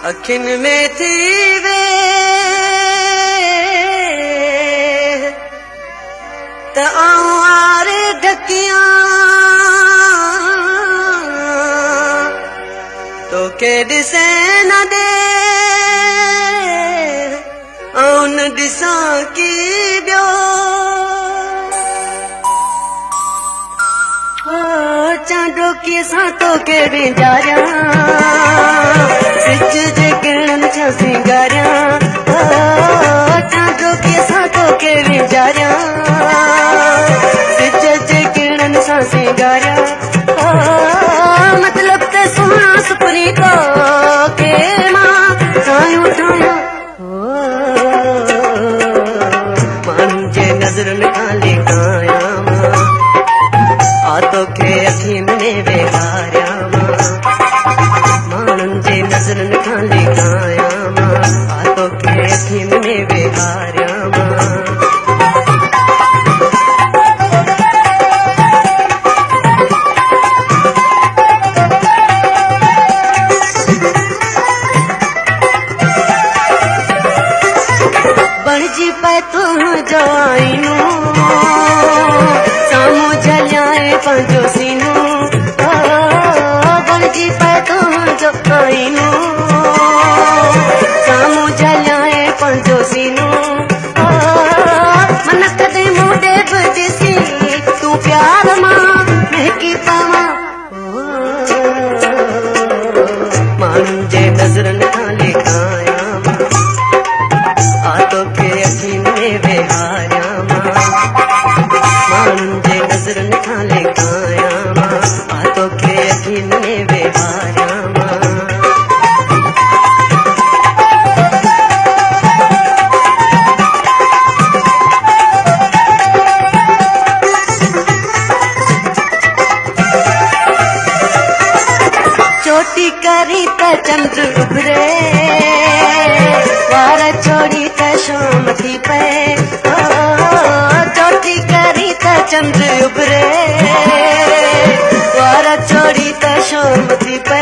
अखिन में थी वे त आर ढकिया तो के दिसे न दे आउन दिसा की बियो चांदो की सातो के बिजारा सिच जे किरण छा सिंगारिया चांदो की सातो के बिजारा सिच जे किरण छा सिंगारिया मतलब ते सोना सुपरी को के मां ठायो ठायो मांजे नजरन खाली काया आतो के अखिन में बेहारिया मानन जे नजरन खाली काया आतो के अखिन में बेहारिया बणजी पे तू जो आईनू सामू जलियाए पंजो सीनू बणजी पे तू जो आईनू सामू जलियाए पंजो सीनू मन कदे मुडे बजसी तू प्यार मां महकी पावा मानन जे नजरन खाली काया आतो के अखिन में बेहारिया मानन जे नजरन खाली काया आतो के अखिन में बेहारिया चोटी करी त चंद्र उभरे वार छोड़ी त शाम थी पे चोटी करी त चंद्र उभरे वार छोड़ी त शाम थी पे